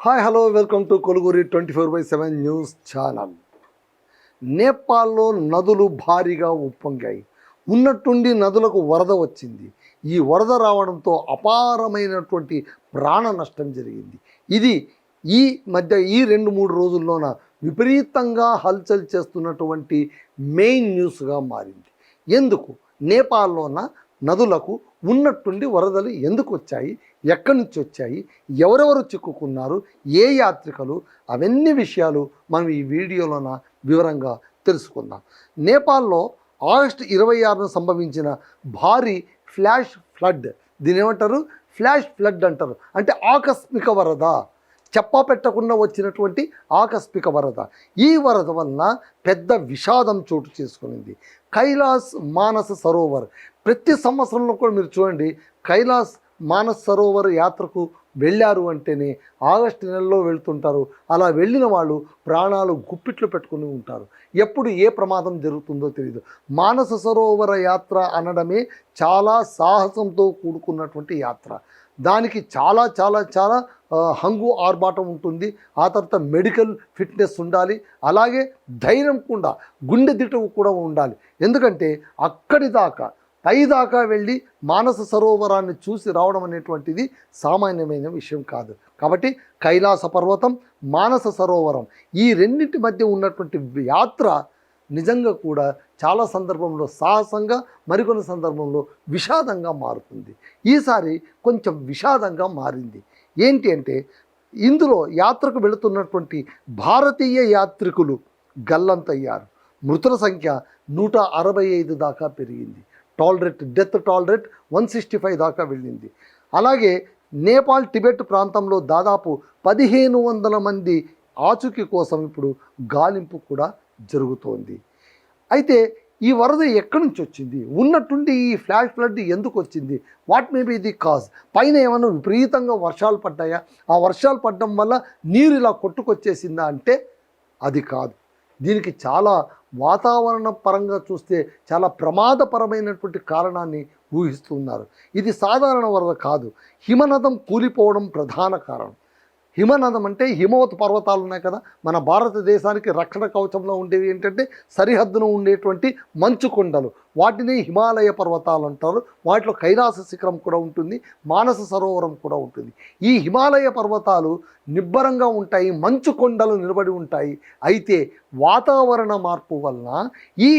Hi hello welcome to కొలుగురి 24/7 news channel. నేపాల్లో నదులు భారీగా ఉప్పొంగాయి. ఉన్నట్టుండి నదులకు వరద వచ్చింది. ఈ వరద రావడంతో అపారమైనటువంటి ప్రాణ నష్టం జరిగింది. ఇది ఈ మధ్య ఈ 2-3 రోజుల్లోన విపరీతంగా హల్చల్ చేస్తున్నటువంటి మెయిన్ న్యూస్గా మారింది. ఎందుకు నేపాల్లోన నదులకు ఉన్నట్టుండి వరదలు ఎందుకు వచ్చాయి, ఎక్కడి నుంచి వచ్చాయి, ఎవరెవరు చిక్కుకున్నారు, ఏ యాత్రికులు, అవన్నీ విషయాలు మనం ఈ వీడియోలోన వివరంగా తెలుసుకుందాం. నేపాల్లో ఆగస్టు 26న సంభవించిన భారీ ఫ్లాష్ ఫ్లడ్, దీని ఏమంటారు, ఫ్లాష్ ఫ్లడ్ అంటారు. అంటే ఆకస్మిక వరద, చెప్పా పెట్టకుండా వచ్చినటువంటి ఆకస్మిక వరద. ఈ వరద వలన పెద్ద విషాదం చోటు చేసుకునింది. కైలాస్ మానస సరోవర్ ప్రతి సంవత్సరంలో కూడా మీరు చూడండి, కైలాస్ మానస సరోవర్ యాత్రకు వెళ్ళారు అంటేనే ఆగస్టు నెలలో వెళ్తుంటారు. అలా వెళ్ళిన వాళ్ళు ప్రాణాలు గుప్పిట్లు పెట్టుకుని ఉంటారు. ఎప్పుడు ఏ ప్రమాదం జరుగుతుందో తెలియదు. మానస సరోవర యాత్ర అనడమే చాలా సాహసంతో కూడుకున్నటువంటి యాత్ర. దానికి చాలా చాలా చాలా హంగు ఆర్భాటం ఉంటుంది. ఆ తర్వాత మెడికల్ ఫిట్నెస్ ఉండాలి, అలాగే ధైర్యం కూడా, గుండె దిటవు కూడా ఉండాలి. ఎందుకంటే అక్కడి దాకా దాకా వెళ్ళి మానస సరోవరాన్ని చూసి రావడం అనేటువంటిది సామాన్యమైన విషయం కాదు. కాబట్టి కైలాస పర్వతం, మానస సరోవరం, ఈ రెండింటి మధ్య ఉన్నటువంటి యాత్ర నిజంగా కూడా చాలా సందర్భంలో సాహసంగా, మరికొన్ని సందర్భంలో విషాదంగా మారుతుంది. ఈసారి కొంచెం విషాదంగా మారింది. ఏంటి అంటే, ఇందులో యాత్రకు వెళుతున్నటువంటి భారతీయ యాత్రికులు గల్లంతయ్యారు. మృతుల సంఖ్య 165 దాకా పెరిగింది. డెత్ టాలరేట్ 165 దాకా వెళ్ళింది. అలాగే నేపాల్ టిబెట్ ప్రాంతంలో దాదాపు 1500 మంది ఆచూకీ కోసం ఇప్పుడు గాలింపు కూడా జరుగుతోంది. అయితే ఈ వరద ఎక్కడి నుంచి వచ్చింది, ఉన్నట్టుండి ఈ ఫ్లాష్ ఫ్లడ్ ఎందుకు వచ్చింది, what may be the cause, పైన ఏమైనా విపరీతంగా వర్షాలు పడ్డాయా, ఆ వర్షాలు పడడం వల్ల నీరు ఇలా కొట్టుకొచ్చేసిందా అంటే అది కాదు. దీనికి చాలా వాతావరణ పరంగా చూస్తే చాలా ప్రమాదపరమైనటువంటి కారణాన్ని ఊహిస్తున్నారు. ఇది సాధారణ వరద కాదు, హిమనదం కూలిపోవడం ప్రధాన కారణం. హిమనదం అంటే హిమవత్ పర్వతాలు ఉన్నాయి కదా, మన భారతదేశానికి రక్షణ కవచంలో ఉండేవి ఏంటంటే సరిహద్దున ఉండేటువంటి మంచు కొండలు, వాటిని హిమాలయ పర్వతాలు అంటారు. వాటిలో కైలాస శిఖరం కూడా ఉంటుంది, మానస సరోవరం కూడా ఉంటుంది. ఈ హిమాలయ పర్వతాలు నిబ్బరంగా ఉంటాయి, మంచు కొండలు నిలబడి ఉంటాయి. అయితే వాతావరణ మార్పు వలన ఈ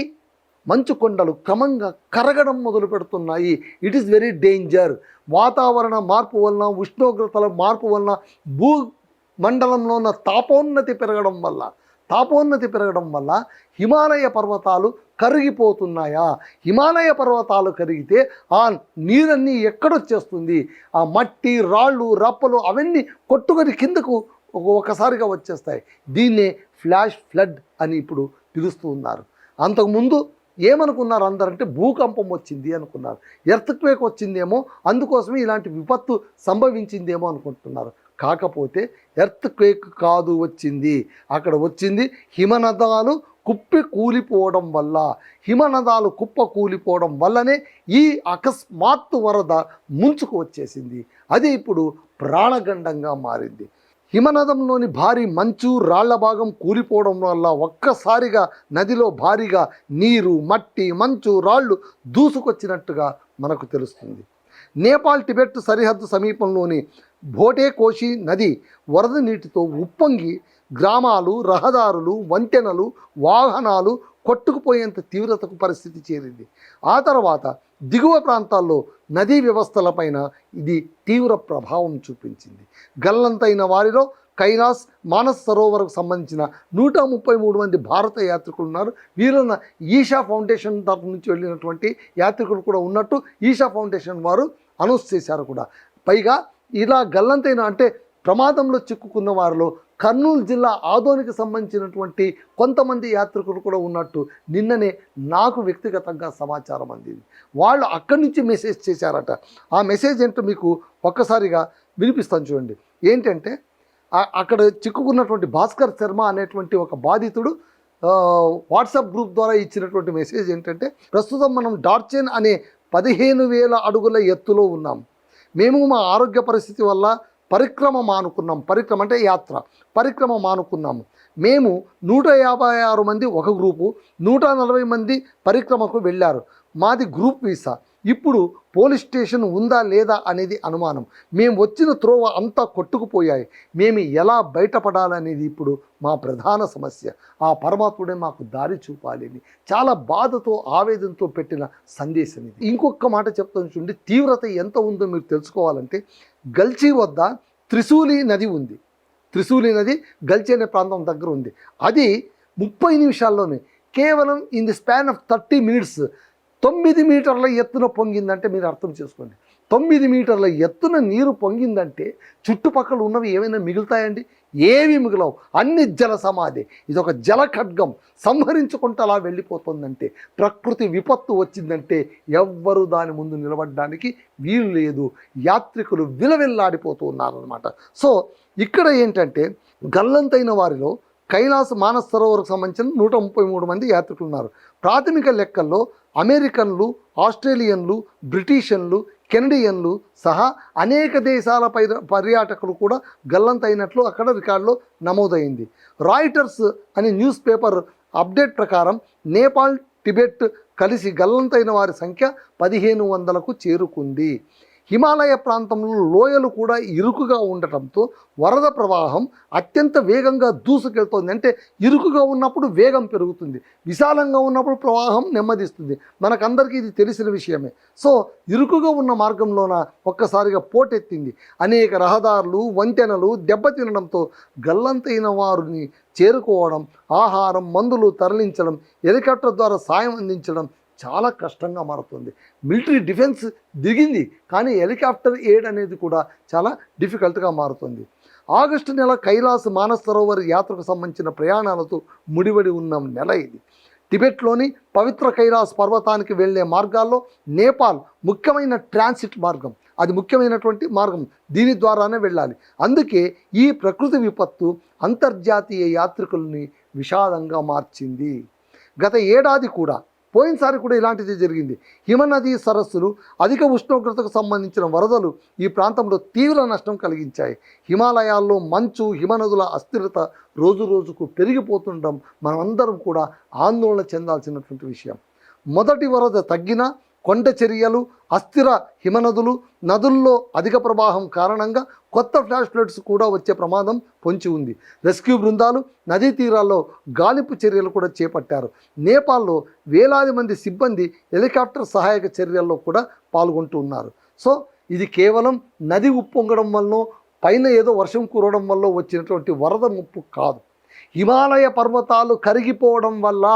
మంచు కొండలు క్రమంగా కరగడం మొదలు పెడుతున్నాయి. It is very danger. వాతావరణ మార్పు వలన, ఉష్ణోగ్రతల మార్పు వలన, భూమండలంలో ఉన్న తాపోన్నతి పెరగడం వల్ల హిమాలయ పర్వతాలు కరిగిపోతున్నాయా? హిమాలయ పర్వతాలు కరిగితే ఆ నీరన్నీ ఎక్కడొచ్చేస్తుంది? ఆ మట్టి, రాళ్ళు, రప్పలు అవన్నీ కొట్టుకొని కిందకు ఒకసారిగా వచ్చేస్తాయి. దీన్నే ఫ్లాష్ ఫ్లడ్ అని ఇప్పుడు పిలుస్తూ ఉన్నారు. అంతకుముందు ఏమనుకున్నారు అందరంటే భూకంపం వచ్చింది అనుకున్నారు, ఎర్త్క్వేక్ వచ్చిందేమో, అందుకోసమే ఇలాంటి విపత్తు సంభవించిందేమో అనుకుంటున్నారు. కాకపోతే ఎర్త్క్వేక్ కాదు వచ్చింది, అక్కడ వచ్చింది హిమనదాలు కుప్పి కూలిపోవడం వల్ల. హిమనదాలు కుప్ప కూలిపోవడం వల్లనే ఈ అకస్మాత్తు వరద ముంచుకు వచ్చేసింది. అది ఇప్పుడు ప్రాణగండంగా మారింది. హిమనదంలోని భారీ మంచు, రాళ్ల భాగం కూలిపోవడం వల్ల ఒక్కసారిగా నదిలో భారీగా నీరు, మట్టి, మంచు, రాళ్ళు దూసుకొచ్చినట్టుగా మనకు తెలుస్తుంది. నేపాల్ టిబెట్ సరిహద్దు సమీపంలోని భోటేకోషి నది వరద నీటితో ఉప్పొంగి గ్రామాలు, రహదారులు, వంతెనలు, వాహనాలు కొట్టుకుపోయేంత తీవ్రతకు పరిస్థితి చేరింది. ఆ తర్వాత దిగువ ప్రాంతాల్లో నదీ వ్యవస్థలపైన ఇది తీవ్ర ప్రభావం చూపించింది. గల్లంతైన వారిలో కైలాస్ మానస సరోవరకు సంబంధించిన 133 మంది భారత యాత్రికులు ఉన్నారు. వీళ్ళన్న ఈషా ఫౌండేషన్ తరఫు నుంచి వెళ్ళినటువంటి యాత్రికులు కూడా ఉన్నట్టు ఈషా ఫౌండేషన్ వారు అనౌన్స్ చేశారు కూడా. పైగా ఇలా గల్లంతైన అంటే ప్రమాదంలో చిక్కుకున్న వారిలో కర్నూలు జిల్లా ఆదోనికి సంబంధించినటువంటి కొంతమంది యాత్రికులు కూడా ఉన్నట్టు నిన్ననే నాకు వ్యక్తిగతంగా సమాచారం అందింది. వాళ్ళు అక్కడి నుంచి మెసేజ్ చేశారట. ఆ మెసేజ్ ఏంటో మీకు ఒక్కసారిగా వినిపిస్తాను చూడండి. ఏంటంటే, అక్కడ చిక్కుకున్నటువంటి భాస్కర్ శర్మ అనేటువంటి ఒక బాధితుడు వాట్సాప్ గ్రూప్ ద్వారా ఇచ్చినటువంటి మెసేజ్ ఏంటంటే, ప్రస్తుతం మనం డార్చెన్ అనే 15,000 అడుగుల ఎత్తులో ఉన్నాం. మేము మా ఆరోగ్య పరిస్థితి వల్ల పరిక్రమ మానుకున్నాం. పరిక్రమ అంటే యాత్ర, పరిక్రమ మానుకున్నాము. మేము 156 మంది ఒక గ్రూపు, 140 మంది పరిక్రమకు వెళ్ళారు. మాది గ్రూప్ వీసా. ఇప్పుడు పోలీస్ స్టేషన్ ఉందా లేదా అనేది అనుమానం. మేము వచ్చిన త్రోవ అంతా కొట్టుకుపోయాయి. మేము ఎలా బయటపడాలనేది ఇప్పుడు మా ప్రధాన సమస్య. ఆ పరమాత్ముడే మాకు దారి చూపాలని చాలా బాధతో ఆవేదనతో పెట్టిన సందేశం ఇది. ఇంకొక మాట చెప్తాను చూడండి, తీవ్రత ఎంత ఉందో మీరు తెలుసుకోవాలంటే, గల్చీ వద్ద త్రిశూలి నది ఉంది. త్రిశూలి నది గల్చీ అనే ప్రాంతం దగ్గర ఉంది. అది 30 నిమిషాల్లోనే, కేవలం in the span of 30 minutes 9 మీటర్ల ఎత్తున పొంగిందంటే మీరు అర్థం చేసుకోండి. 9 మీటర్ల ఎత్తున నీరు పొంగిందంటే చుట్టుపక్కల ఉన్నవి ఏమైనా మిగులుతాయండి? ఏవి మిగలవు. అన్ని జల సమాధి. ఇది ఒక జల ఖడ్గం సంహరించుకుంటూ అలా వెళ్ళిపోతుందంటే, ప్రకృతి విపత్తు వచ్చిందంటే ఎవ్వరు దాని ముందు నిలబడడానికి వీలు లేదు. యాత్రికులు విలవిల్లాడిపోతూ ఉన్నారన్నమాట. సో ఇక్కడ ఏంటంటే, గల్లంతైన వారిలో కైలాస మానస సరోవర్కు సంబంధించిన 133 మంది యాత్రికులు ఉన్నారు. ప్రాథమిక లెక్కల్లో అమెరికన్లు, ఆస్ట్రేలియన్లు, బ్రిటిషన్లు, కెనడియన్లు సహా అనేక దేశాల పర్యాటకులు కూడా గల్లంతైనట్లు అక్కడ రికార్డులో నమోదైంది. రాయిటర్స్ అనే న్యూస్ పేపర్ అప్డేట్ ప్రకారం నేపాల్, టిబెట్ కలిసి గల్లంతైన వారి సంఖ్య 1500కు చేరుకుంది. హిమాలయ ప్రాంతంలో లోయలు కూడా ఇరుకుగా ఉండటంతో వరద ప్రవాహం అత్యంత వేగంగా దూసుకెళ్తోంది. అంటే ఇరుకుగా ఉన్నప్పుడు వేగం పెరుగుతుంది, విశాలంగా ఉన్నప్పుడు ప్రవాహం నెమ్మదిస్తుంది. మనకందరికీ ఇది తెలిసిన విషయమే. సో ఇరుకుగా ఉన్న మార్గంలోన ఒక్కసారిగా పోటెత్తింది. అనేక రహదారులు, వంతెనలు దెబ్బతినడంతో గల్లంతైన వారిని చేరుకోవడం, ఆహారం, మందులు తరలించడం, హెలికాప్టర్ ద్వారా సాయం అందించడం చాలా కష్టంగా మారుతుంది. మిలిటరీ డిఫెన్స్ దిగింది, కానీ హెలికాప్టర్ ఎయిడ్ అనేది కూడా చాలా డిఫికల్ట్గా మారుతుంది. ఆగస్టు నెల కైలాస మానస సరోవర్ యాత్రకు సంబంధించిన ప్రయాణాలతో ముడిపడి ఉన్న నెల ఇది. టిబెట్లోని పవిత్ర కైలాస్ పర్వతానికి వెళ్ళే మార్గాల్లో నేపాల్ ముఖ్యమైన ట్రాన్సిట్ మార్గం. అది ముఖ్యమైనటువంటి మార్గం, దీని ద్వారానే వెళ్ళాలి. అందుకే ఈ ప్రకృతి విపత్తు అంతర్జాతీయ యాత్రికుల్ని విషాదంగా మార్చింది. గత ఏడాది కూడా, పోయినసారి కూడా ఇలాంటిది జరిగింది. హిమనదీ సరస్సులు, అధిక ఉష్ణోగ్రతకు సంబంధించిన వరదలు ఈ ప్రాంతంలో తీవ్ర నష్టం కలిగించాయి. హిమాలయాల్లో మంచు, హిమనదుల అస్థిరత రోజు రోజుకు పెరిగిపోతుండడం మనమందరం కూడా ఆందోళన చెందాల్సినటువంటి విషయం. మొదటి వరద తగ్గినా కొండ చర్యలు, అస్థిర హిమనదులు, నదుల్లో అధిక ప్రవాహం కారణంగా కొత్త ఫ్లాష్ ఫ్లడ్స్ కూడా వచ్చే ప్రమాదం పొంచి ఉంది. రెస్క్యూ బృందాలు నదీ తీరాల్లో గాలింపు చర్యలు కూడా చేపట్టారు. నేపాల్లో వేలాది మంది సిబ్బంది హెలికాప్టర్ సహాయక చర్యల్లో కూడా పాల్గొంటూ ఉన్నారు. సో ఇది కేవలం నది ఉప్పొంగడం వల్ల, పైన ఏదో వర్షం కురవడం వల్ల వచ్చినటువంటి వరద ముప్పు కాదు. హిమాలయ పర్వతాలు కరిగిపోవడం వల్ల,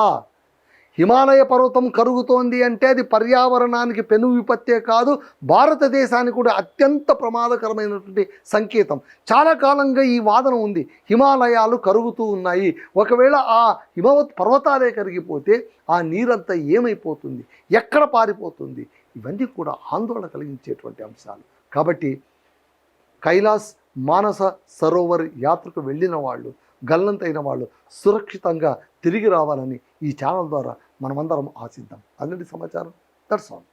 హిమాలయ పర్వతం కరుగుతోంది అంటే అది పర్యావరణానికి పెను విపత్తే కాదు, భారతదేశానికి కూడా అత్యంత ప్రమాదకరమైనటువంటి సంకేతం. చాలా కాలంగా ఈ వాదన ఉంది, హిమాలయాలు కరుగుతూ ఉన్నాయి, ఒకవేళ ఆ హిమవత్ పర్వతాలే కరిగిపోతే ఆ నీరంతా ఏమైపోతుంది, ఎక్కడ పారిపోతుంది, ఇవన్నీ కూడా ఆందోళన కలిగించేటువంటి అంశాలు. కాబట్టి కైలాస్ మానస సరోవర్ యాత్రకు వెళ్ళిన వాళ్ళు, గల్లంతైన వాళ్ళు సురక్షితంగా తిరిగి రావాలని ఈ ఛానల్ ద్వారా మనమందరం ఆశిద్దాం. అదండి సమాచారం. That's all.